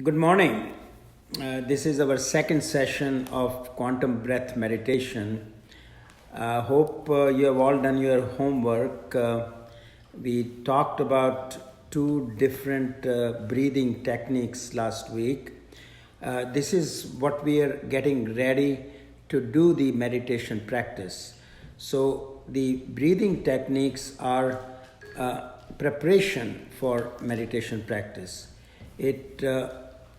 Good morning. This is our second session of quantum breath meditation. Hope you have all done your homework. We talked about two different breathing techniques last week. This is what we are getting ready to do the meditation practice. So, the breathing techniques are preparation for meditation practice. It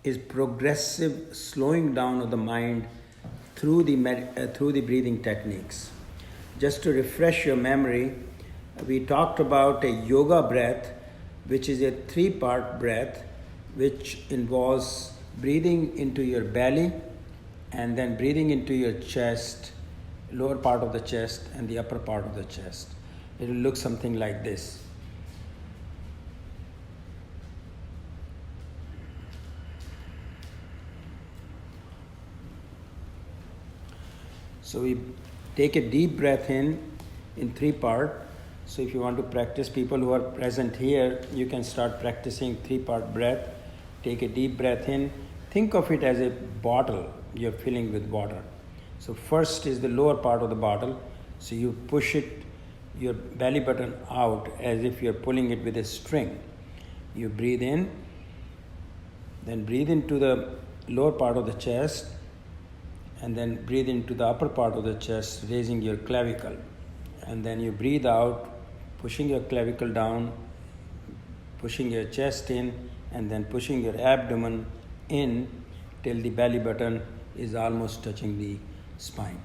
is progressive slowing down of the mind through the breathing techniques. Just to refresh your memory, we talked about a yoga breath, which is a three-part breath, which involves breathing into your belly and then breathing into your chest, lower part of the chest and the upper part of the chest. It will look something like this. So we take a deep breath in three part. So if you want to practice, people who are present here, you can start practicing three-part breath. Take a deep breath in. Think of it as a bottle you're filling with water. So first is the lower part of the bottle. So you push it, your belly button out as if you're pulling it with a string. You breathe in, then breathe into the lower part of the chest, and then breathe into the upper part of the chest, raising your clavicle. And then you breathe out, pushing your clavicle down, pushing your chest in, and then pushing your abdomen in till the belly button is almost touching the spine.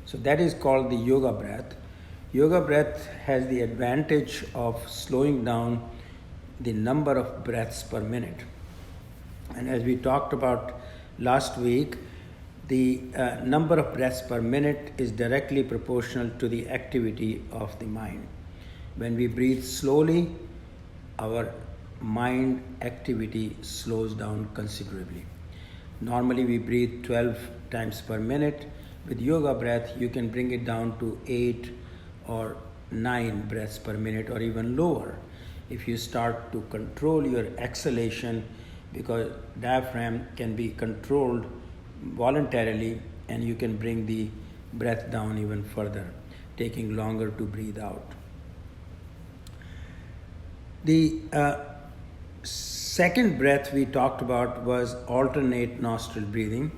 So that is called the yoga breath. Yoga breath has the advantage of slowing down the number of breaths per minute. And as we talked about last week, the number of breaths per minute is directly proportional to the activity of the mind. When we breathe slowly, our mind activity slows down considerably. Normally we breathe 12 times per minute. With yoga breath, you can bring it down to 8 or 9 breaths per minute or even lower. If you start to control your exhalation, because diaphragm can be controlled voluntarily, and you can bring the breath down even further, taking longer to breathe out. The second breath we talked about was alternate nostril breathing,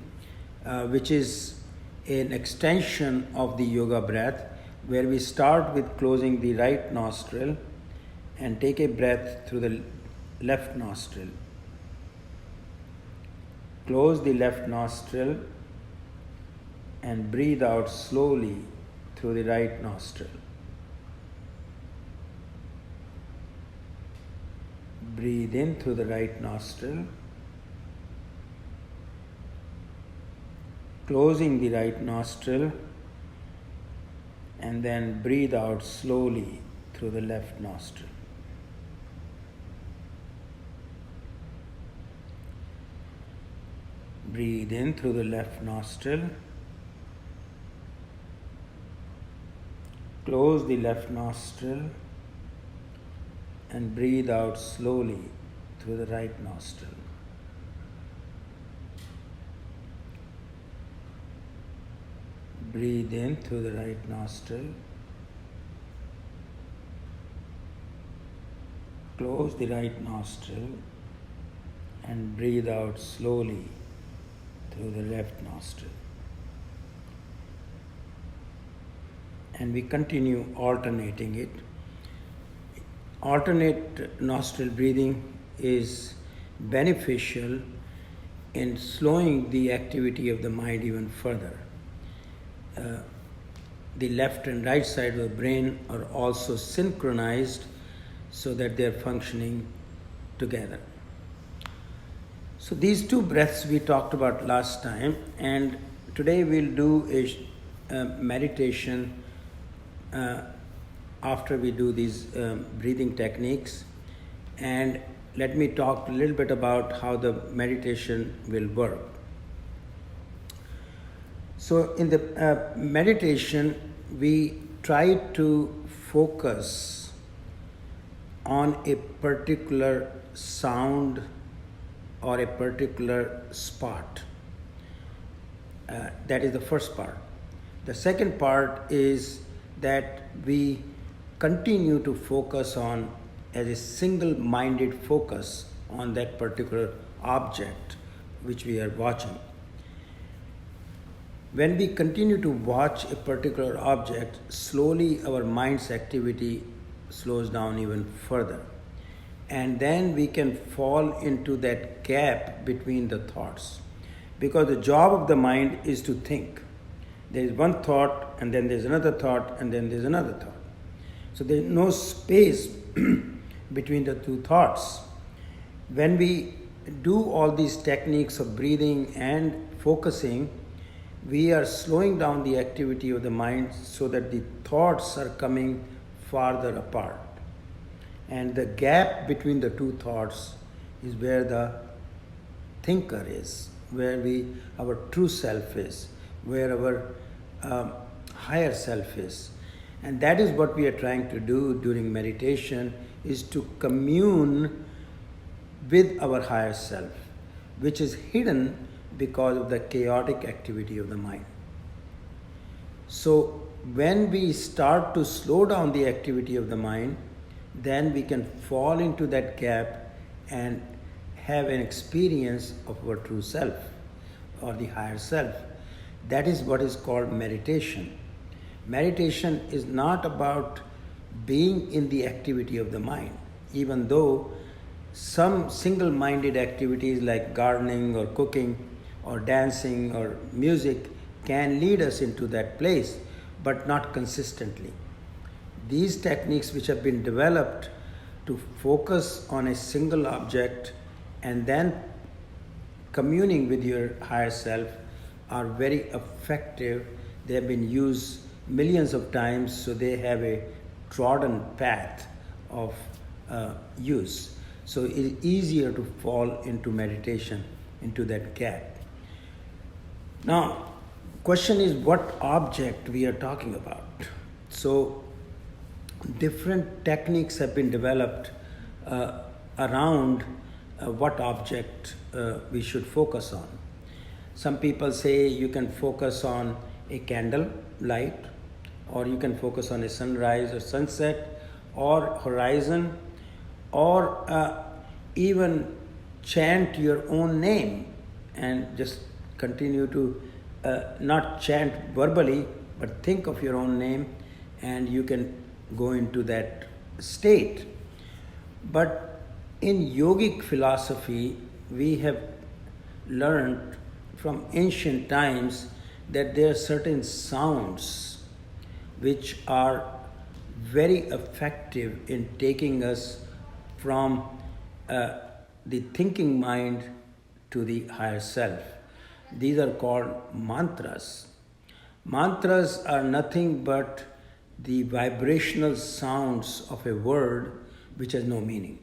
which is an extension of the yoga breath, where we start with closing the right nostril and take a breath through the left nostril. Close the left nostril and breathe out slowly through the right nostril. Breathe in through the right nostril, closing the right nostril, and then breathe out slowly through the left nostril. Breathe in through the left nostril, close the left nostril, and breathe out slowly through the right nostril. Breathe in through the right nostril, close the right nostril, and breathe out slowly through the left nostril. And we continue alternating it. Alternate nostril breathing is beneficial in slowing the activity of the mind even further. The left and right side of the brain are also synchronized so that they are functioning together. So these two breaths we talked about last time, and today we'll do a meditation after we do these breathing techniques. And let me talk a little bit about how the meditation will work. So in the meditation, we try to focus on a particular sound or a particular spot. That is the first part. The second part is that we continue to focus on, as a single-minded focus on that particular object which we are watching. When we continue to watch a particular object, slowly our mind's activity slows down even further. And then we can fall into that gap between the thoughts. Because the job of the mind is to think. There is one thought, and then there's another thought, and then there's another thought. So there's no space between the two thoughts. When we do all these techniques of breathing and focusing, we are slowing down the activity of the mind so that the thoughts are coming farther apart. And the gap between the two thoughts is where the thinker is, where our true self is, where our higher self is. And that is what we are trying to do during meditation, is to commune with our higher self, which is hidden because of the chaotic activity of the mind. So when we start to slow down the activity of the mind, then we can fall into that gap and have an experience of our true self or the higher self. That is what is called meditation. Meditation is not about being in the activity of the mind, even though some single-minded activities like gardening or cooking or dancing or music can lead us into that place, but not consistently. These techniques which have been developed to focus on a single object and then communing with your higher self are very effective. They have been used millions of times, so they have a trodden path of use. So it is easier to fall into meditation, into that gap. Now, question is what object we are talking about. So different techniques have been developed around what object we should focus on. Some people say you can focus on a candle light, or you can focus on a sunrise or sunset or horizon, or even chant your own name and just continue to not chant verbally, but think of your own name, and you can go into that state. But in yogic philosophy, we have learned from ancient times that there are certain sounds which are very effective in taking us from the thinking mind to the higher self. These are called mantras. Mantras are nothing but the vibrational sounds of a word which has no meaning.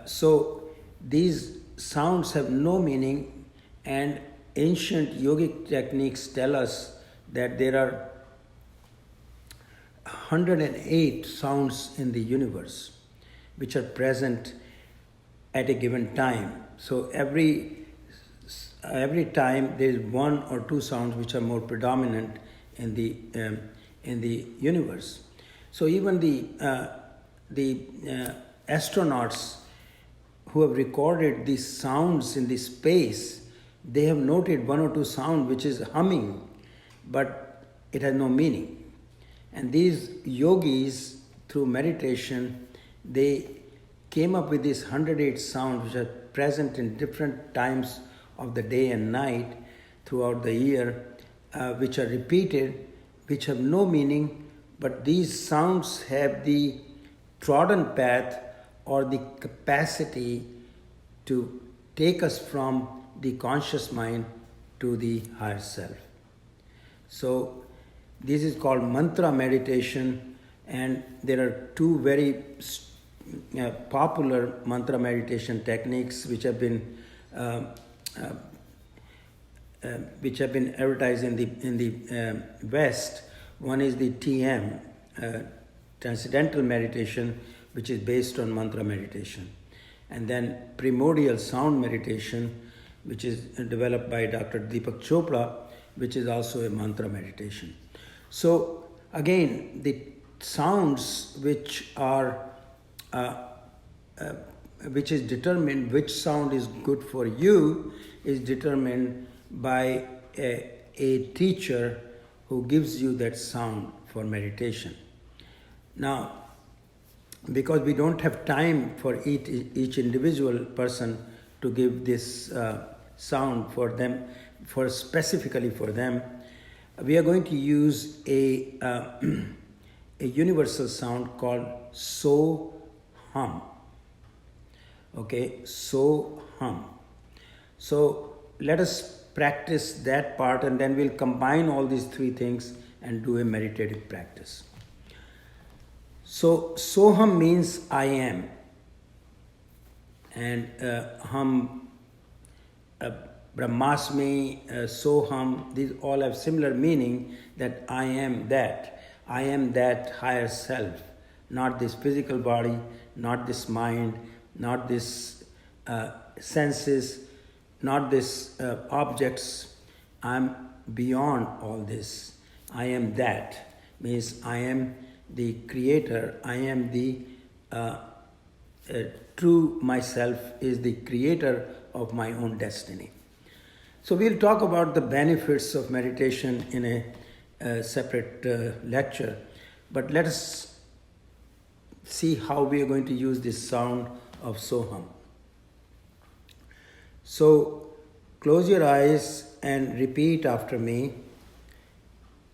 So these sounds have no meaning, and ancient yogic techniques tell us that there are 108 sounds in the universe which are present at a given time. So every time there is one or two sounds which are more predominant in the universe. So even the astronauts who have recorded these sounds in the space, they have noted one or two sounds which is humming, but it has no meaning. And these yogis, through meditation, they came up with these 108 sounds which are present in different times of the day and night throughout the year, which are repeated, which have no meaning, but these sounds have the trodden path or the capacity to take us from the conscious mind to the higher self. So this is called mantra meditation, and there are two very popular mantra meditation techniques which have been advertised in the West. One is the TM, Transcendental Meditation, which is based on mantra meditation, and then primordial sound meditation, which is developed by Dr. Deepak Chopra, which is also a mantra meditation. So again, the sounds which are which is determined, which sound is good for you, is determined by a teacher who gives you that sound for meditation. Now, because we don't have time for each individual person to give this sound for them, for specifically for them, we are going to use a a universal sound called So Hum. Okay, So Hum. So let us practice that part, and then we'll combine all these three things and do a meditative practice. So Soham means I am, and Hum, Brahmasmi, Soham, these all have similar meaning, that I am that. I am that higher self, not this physical body, not this mind, not this senses, not this objects. I'm beyond all this. I am that, means I am the creator. I am the true myself is the creator of my own destiny. So we'll talk about the benefits of meditation in a separate lecture, but let us see how we are going to use this sound of Soham. So close your eyes and repeat after me.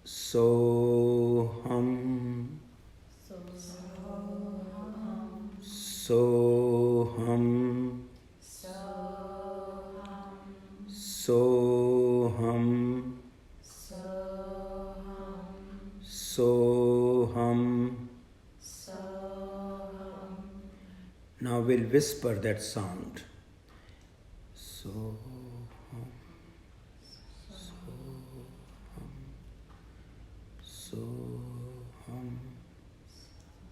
Soham, Soham, Soham, Soham. Now we'll whisper that sound. Soham, Soham,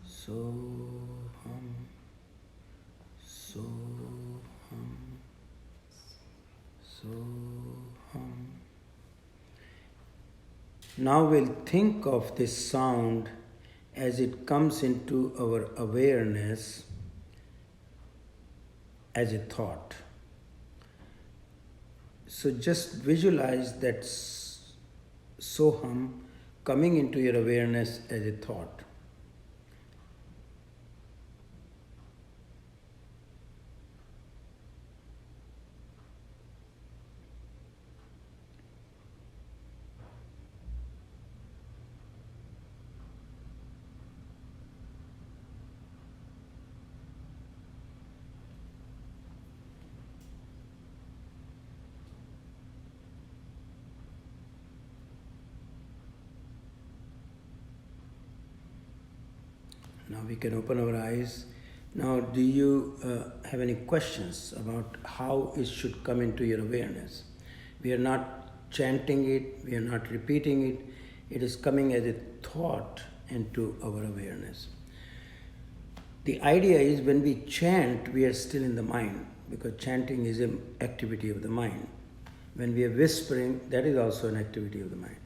Soham, Soham, Soham. Now we'll think of this sound as it comes into our awareness as a thought. So just visualize that Soham coming into your awareness as a thought. Now we can open our eyes. Now, do you have any questions about how it should come into your awareness? We are not chanting it, we are not repeating it. It is coming as a thought into our awareness. The idea is when we chant, we are still in the mind, because chanting is an activity of the mind. When we are whispering, that is also an activity of the mind.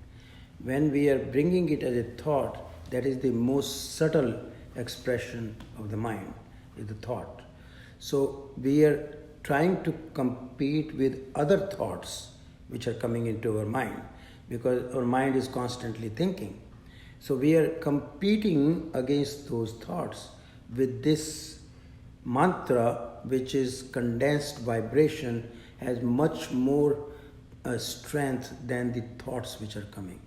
When we are bringing it as a thought, that is the most subtle expression of the mind, is the thought. So we are trying to compete with other thoughts which are coming into our mind, because our mind is constantly thinking. So we are competing against those thoughts with this mantra, which is condensed vibration, has much more strength than the thoughts which are coming.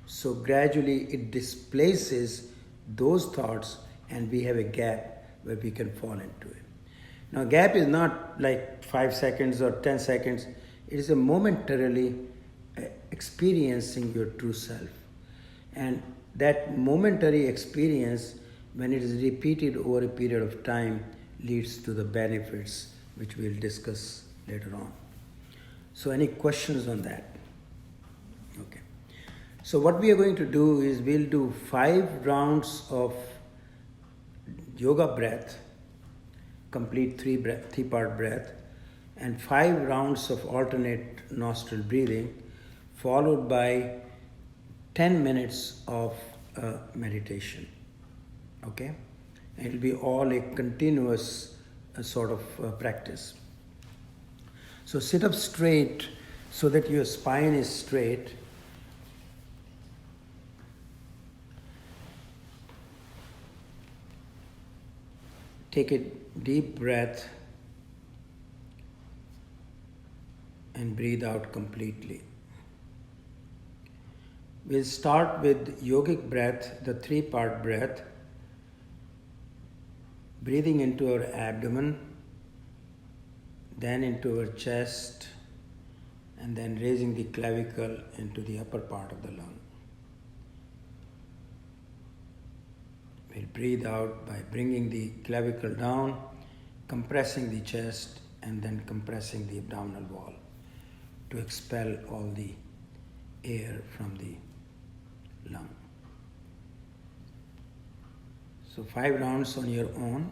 So gradually it displaces those thoughts, and we have a gap where we can fall into it. Now, gap is not like 5 seconds or 10 seconds. It is a momentarily experiencing your true self. And that momentary experience, when it is repeated over a period of time, leads to the benefits which we'll discuss later on. So any questions on that? Okay. So what we are going to do is we'll do 5 rounds of yoga breath, complete three-part breath, and 5 rounds of alternate nostril breathing, followed by 10 minutes of meditation. Okay? And it will be all a continuous sort of practice. So sit up straight so that your spine is straight. Take a deep breath and breathe out completely. We'll start with yogic breath, the three-part breath, breathing into our abdomen, then into our chest, and then raising the clavicle into the upper part of the lung. We'll breathe out by bringing the clavicle down, compressing the chest, and then compressing the abdominal wall to expel all the air from the lung. So 5 rounds on your own.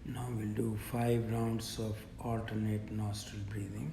Now we'll do 5 rounds of alternate nostril breathing.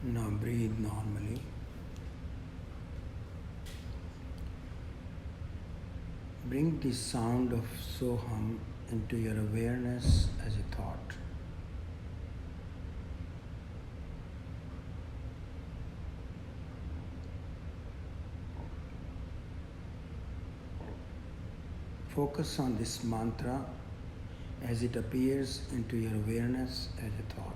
Now breathe normally. Bring the sound of Soham into your awareness, as a thought. Focus on this mantra as it appears into your awareness as a thought.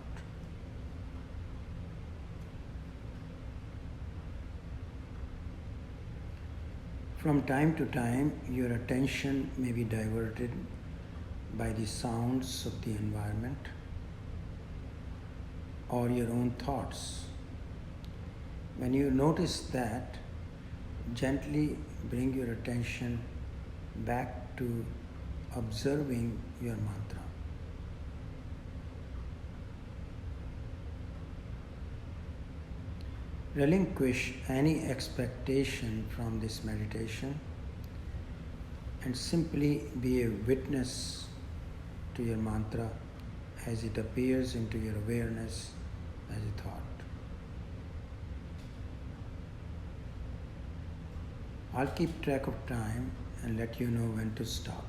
From time to time, your attention may be diverted by the sounds of the environment or your own thoughts. When you notice that, gently bring your attention back to observing your mantra. Relinquish any expectation from this meditation and simply be a witness to your mantra as it appears into your awareness as a thought. I'll keep track of time and let you know when to stop.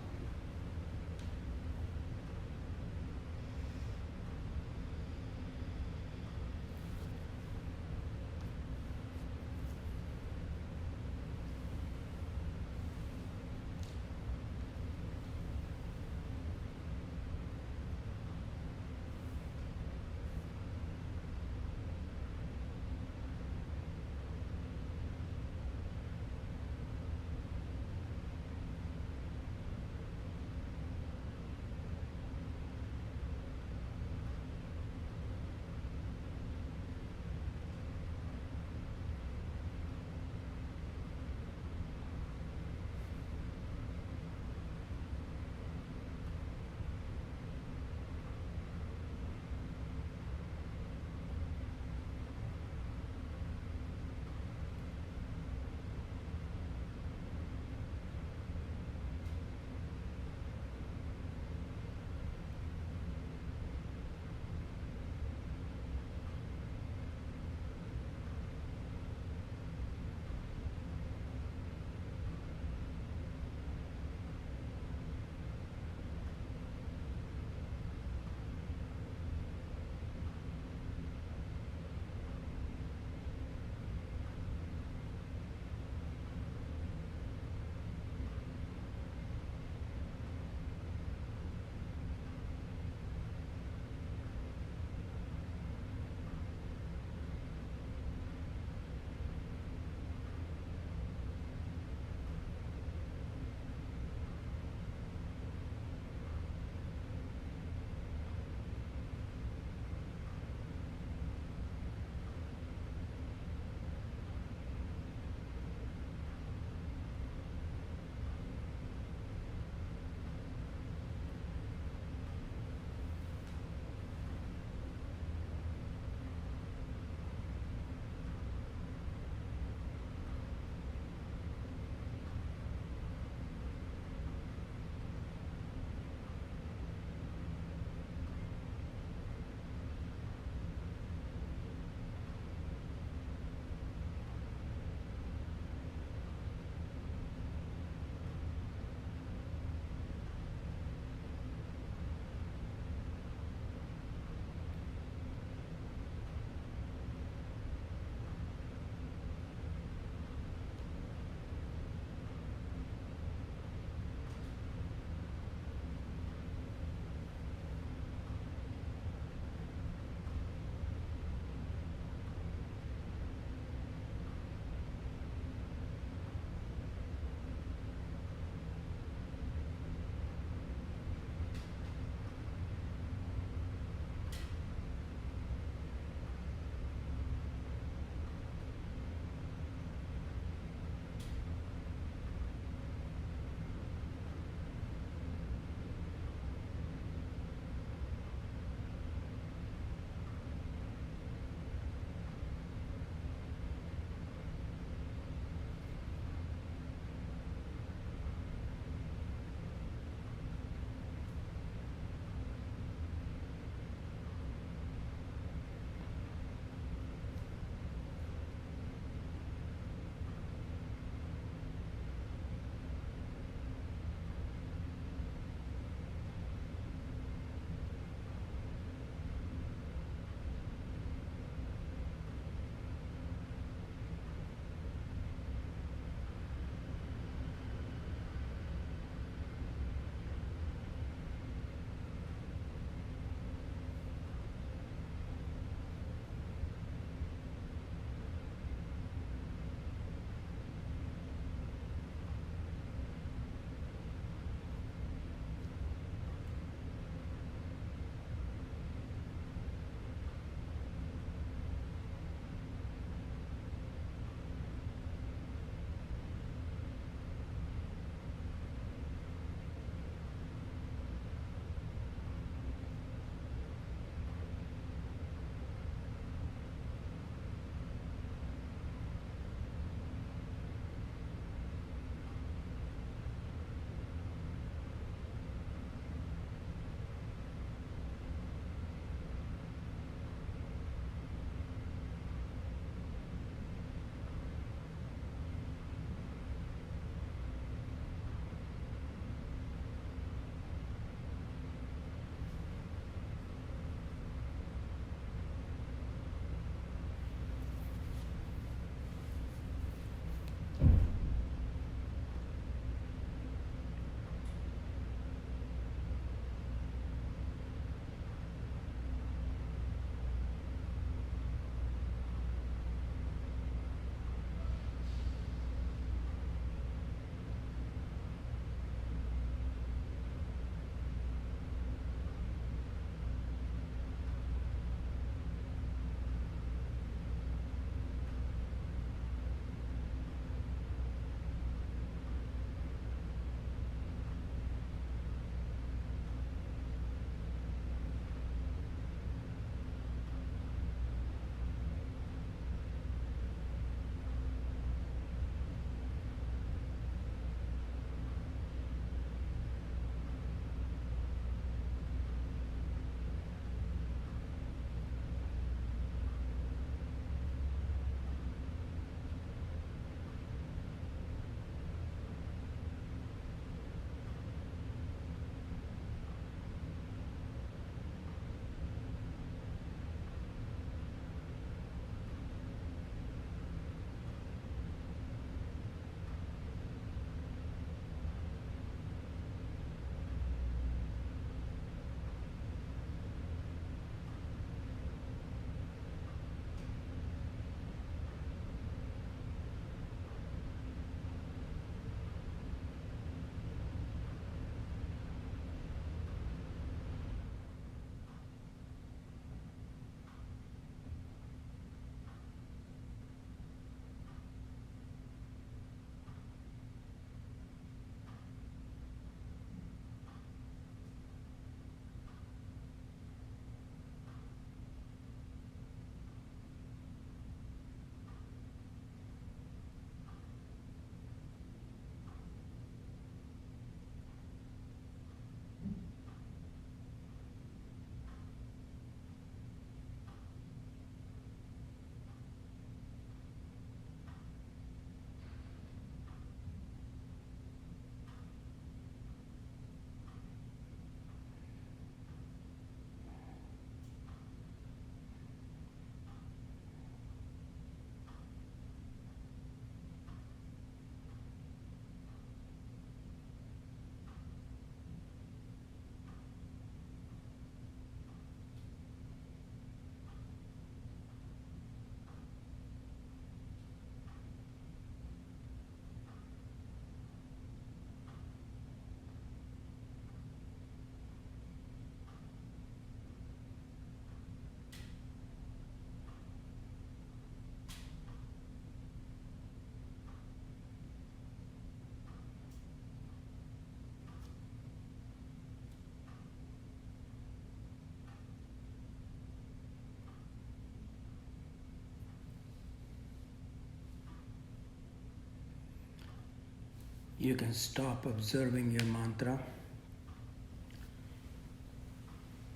You can stop observing your mantra,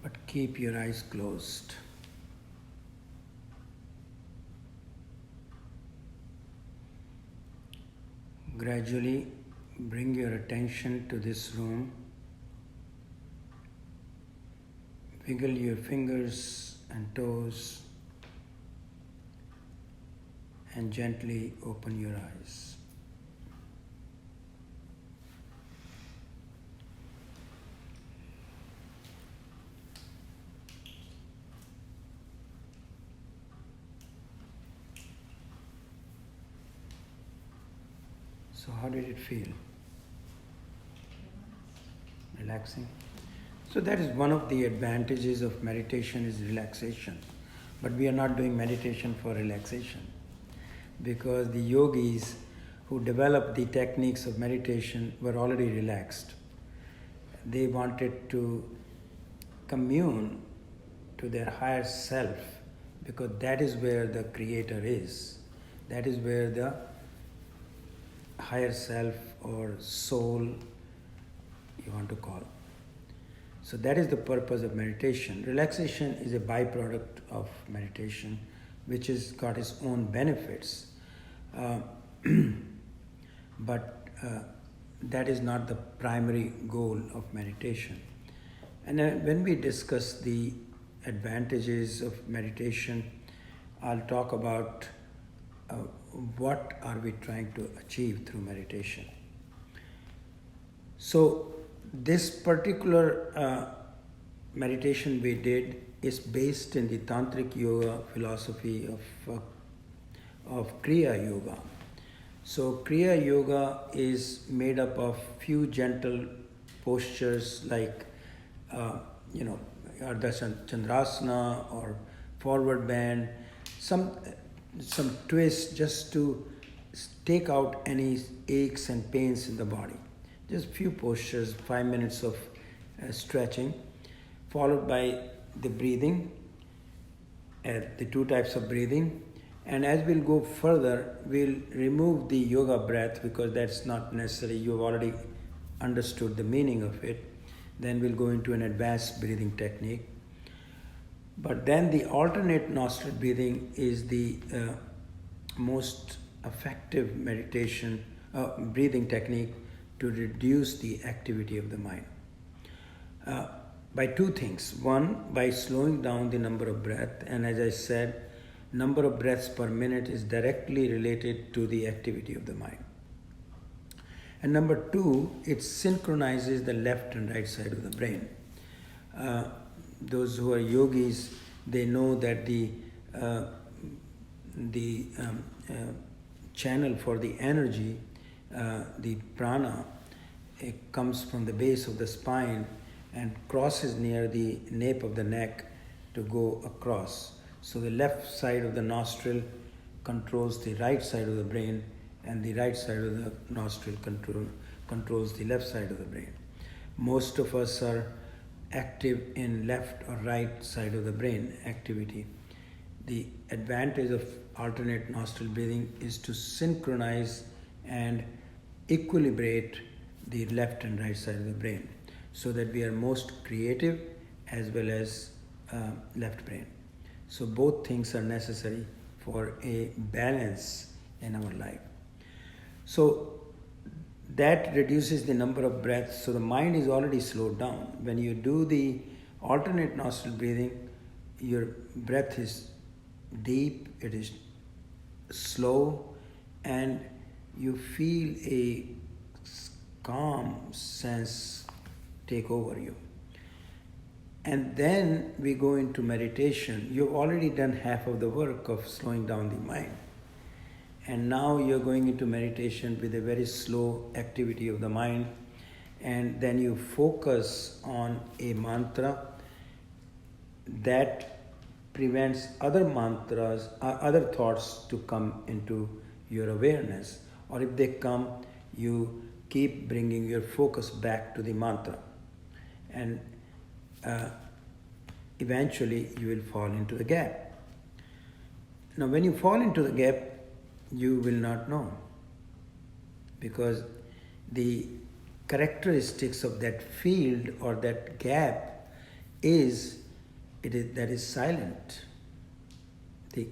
but keep your eyes closed. Gradually bring your attention to this room. Wiggle your fingers and toes and gently open your eyes. So how did it feel? Relaxing? So that is one of the advantages of meditation is relaxation. But we are not doing meditation for relaxation, because the yogis who developed the techniques of meditation were already relaxed. They wanted to commune to their higher self, because that is where the creator is. That is where the higher self or soul you want to call. So that is the purpose of meditation. Relaxation is a byproduct of meditation, which has got its own benefits. But that is not the primary goal of meditation. And when we discuss the advantages of meditation, I'll talk about what are we trying to achieve through meditation. So this particular meditation we did is based in the Tantric Yoga philosophy of Kriya Yoga. So Kriya Yoga is made up of few gentle postures like Ardha Chandrasana or forward bend, some twists just to take out any aches and pains in the body. Just few postures, 5 minutes of stretching, followed by the breathing, the two types of breathing. And as we'll go further, we'll remove the yoga breath because that's not necessary. You've already understood the meaning of it. Then we'll go into an advanced breathing technique. But then the alternate nostril breathing is the most effective meditation breathing technique to reduce the activity of the mind. By two things. One, by slowing down the number of breaths, and as I said, number of breaths per minute is directly related to the activity of the mind. And number two, it synchronizes the left and right side of the brain. Those who are yogis, they know that the channel for the energy, the prana, it comes from the base of the spine and crosses near the nape of the neck to go across. So the left side of the nostril controls the right side of the brain, and the right side of the nostril controls the left side of the brain. Most of us are active in left or right side of the brain activity. The advantage of alternate nostril breathing is to synchronize and equilibrate the left and right side of the brain so that we are most creative as well as left brain. So both things are necessary for a balance in our life. So that reduces the number of breaths. So the mind is already slowed down. When you do the alternate nostril breathing, your breath is deep, it is slow, and you feel a calm sense take over you. And then we go into meditation. You've already done half of the work of slowing down the mind. And now you're going into meditation with a very slow activity of the mind. And then you focus on a mantra that prevents other mantras, other thoughts to come into your awareness. Or if they come, you keep bringing your focus back to the mantra. And eventually you will fall into the gap. Now when you fall into the gap, you will not know, because the characteristics of that field or that gap is that is silent. The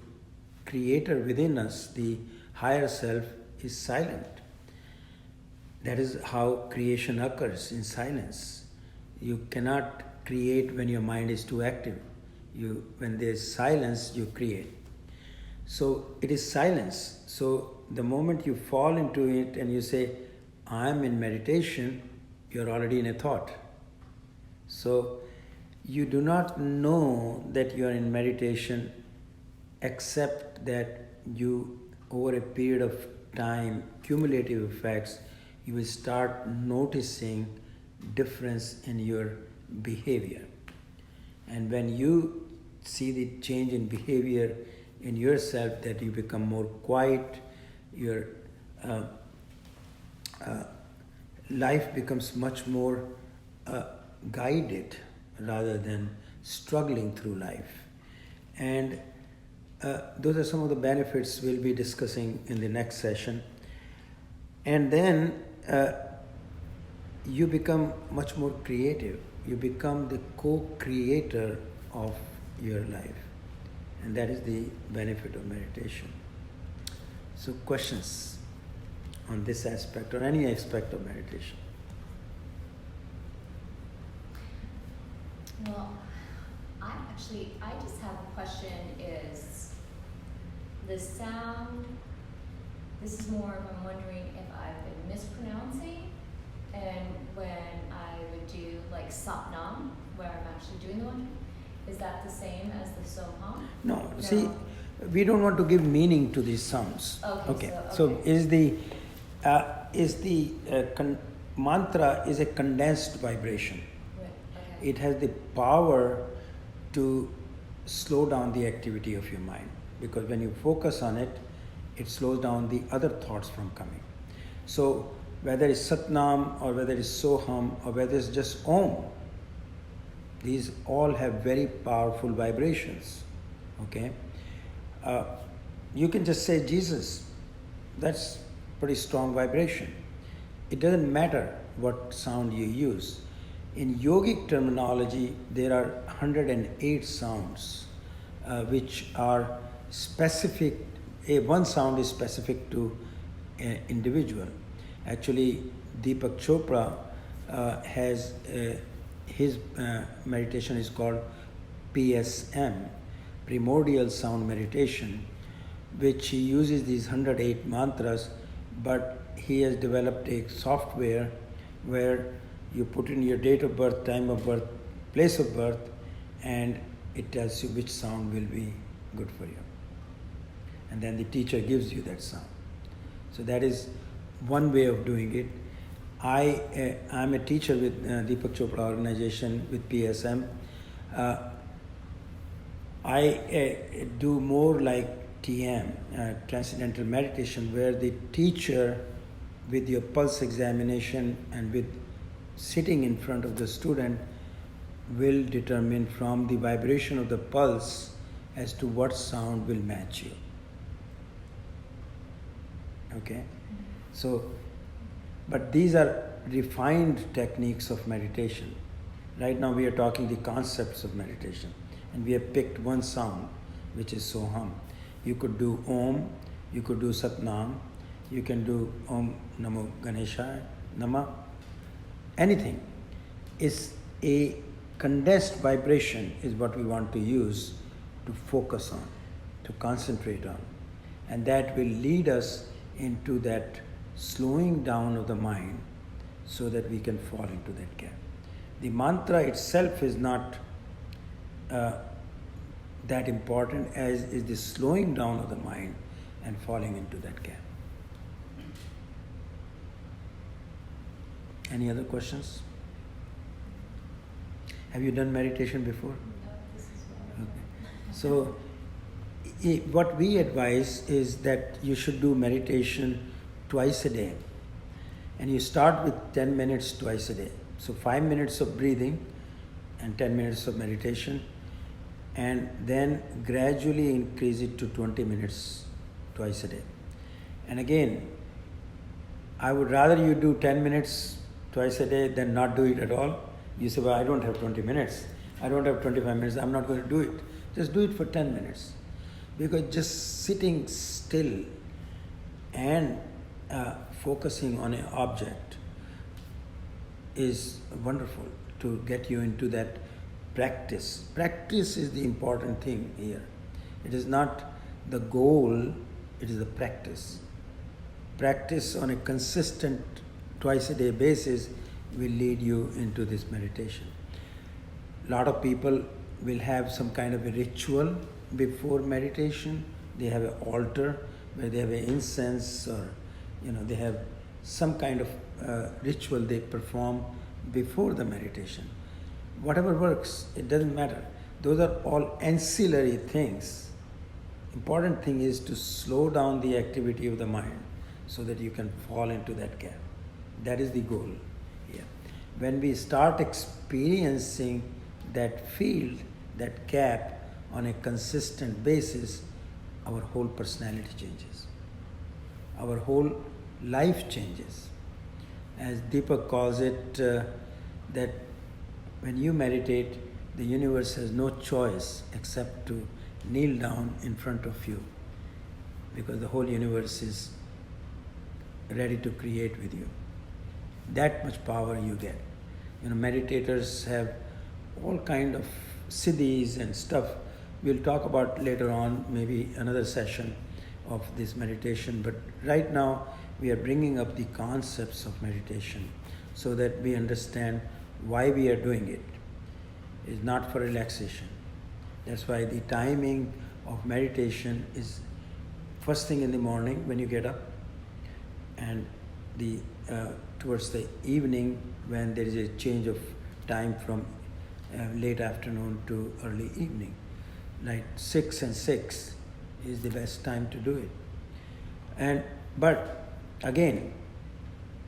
creator within us, the higher self, is silent. That is how creation occurs, in silence. You cannot create when your mind is too active. When there is silence, you create. So it is silence. So the moment you fall into it and you say, I am in meditation, you're already in a thought. So you do not know that you are in meditation except that you, over a period of time, cumulative effects, you will start noticing difference in your behavior. And when you see the change in behavior in yourself, that you become more quiet, your life becomes much more guided rather than struggling through life. And those are some of the benefits we'll be discussing in the next session. And then you become much more creative. You become the co-creator of your life. And that is the benefit of meditation. So questions on this aspect or any aspect of meditation? Well, I just have a question is, the sound, this is more of, I'm wondering if I've been mispronouncing, and when I would do like Satnam, where I'm actually doing the one, is that the same as the Soham? No. See, we don't want to give meaning to these sounds. Okay. So is the mantra is a condensed vibration. Right. Okay. It has the power to slow down the activity of your mind, because when you focus on it, it slows down the other thoughts from coming. So whether it's Satnam or whether it's Soham or whether it's just Om, these all have very powerful vibrations. Okay, you can just say Jesus. That's pretty strong vibration. It doesn't matter what sound you use. In yogic terminology, there are 108 sounds which are specific. One sound is specific to an individual. Actually, Deepak Chopra has his meditation is called PSM, Primordial Sound Meditation, which he uses these 108 mantras, but he has developed a software where you put in your date of birth, time of birth, place of birth, and it tells you which sound will be good for you. And then the teacher gives you that sound. So that is one way of doing it. I'm a teacher with Deepak Chopra organization with PSM. I do more like TM, Transcendental Meditation, where the teacher, with your pulse examination and with sitting in front of the student, will determine from the vibration of the pulse as to what sound will match you. Okay? So, but these are refined techniques of meditation. Right now we are talking the concepts of meditation, and we have picked one sound, which is Soham. You could do Om, you could do Satnam, you can do Om Namo Ganeshaya, Nama, anything. Is a condensed vibration is what we want to use to focus on, to concentrate on. And that will lead us into that slowing down of the mind so that we can fall into that gap. The mantra itself is not that important as is the slowing down of the mind and falling into that gap. Any other questions? Have you done meditation before? No, this is Okay. So what we advise is that you should do meditation twice a day. And you start with 10 minutes twice a day. So 5 minutes of breathing and 10 minutes of meditation, and then gradually increase it to 20 minutes twice a day. And again, I would rather you do 10 minutes twice a day than not do it at all. You say, well, I don't have 20 minutes. I don't have 25 minutes. I'm not going to do it. Just do it for 10 minutes. Because just sitting still and focusing on an object is wonderful to get you into that practice. Practice is the important thing here. It is not the goal, it is the practice. Practice on a consistent twice a day basis will lead you into this meditation. A lot of people will have some kind of a ritual before meditation. They have an altar where they have an incense, or they have some kind of ritual they perform before the meditation. Whatever works, it doesn't matter. Those are all ancillary things. Important thing is to slow down the activity of the mind so that you can fall into that gap. That is the goal here. When we start experiencing that field, that gap on a consistent basis, our whole personality changes. Our whole life changes. As Deepak calls it, that when you meditate, the universe has no choice except to kneel down in front of you, because the whole universe is ready to create with you. That much power you get. Meditators have all kind of siddhis and stuff. We'll talk about later on, maybe another session of this meditation. But right now, we are bringing up the concepts of meditation so that we understand why we are doing it. It's not for relaxation. That's why the timing of meditation is first thing in the morning when you get up, and towards the evening when there is a change of time from late afternoon to early evening. Like 6 and 6 is the best time to do it. But again,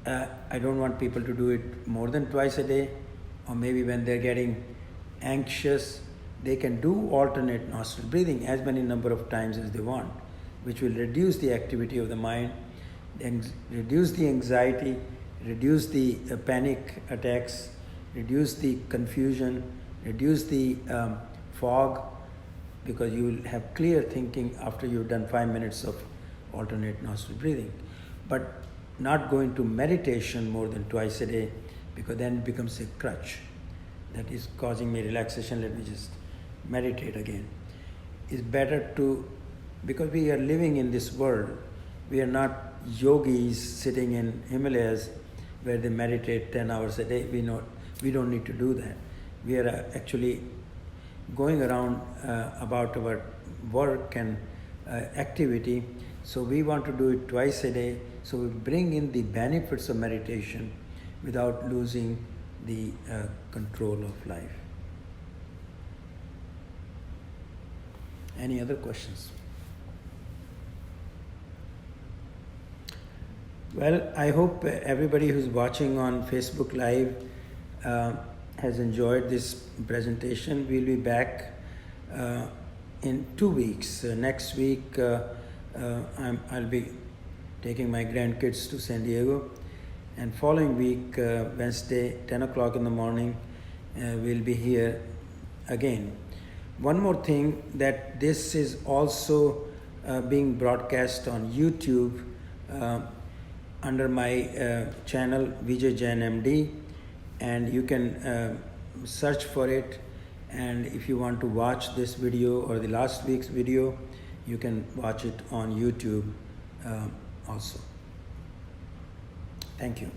I don't want people to do it more than twice a day, or maybe when they're getting anxious, they can do alternate nostril breathing as many number of times as they want, which will reduce the activity of the mind, and reduce the anxiety, reduce the panic attacks, reduce the confusion, reduce the fog, because you will have clear thinking after you've done 5 minutes of alternate nostril breathing. But not going to meditation more than twice a day, because then it becomes a crutch that is causing me relaxation. Let me just meditate again. It's better to, because we are living in this world, we are not yogis sitting in Himalayas where they meditate 10 hours a day. We don't need to do that. We are actually going around about our work and activity. So we want to do it twice a day. So we bring in the benefits of meditation without losing the control of life. Any other questions? Well, I hope everybody who's watching on Facebook Live has enjoyed this presentation. We'll be back in 2 weeks. Next week, I'll be taking my grandkids to San Diego. And following week, Wednesday, 10 o'clock in the morning, we'll be here again. One more thing, that this is also being broadcast on YouTube under my channel Vijay Jain MD, and you can search for it, and if you want to watch this video or the last week's video, you can watch it on YouTube also. Thank you.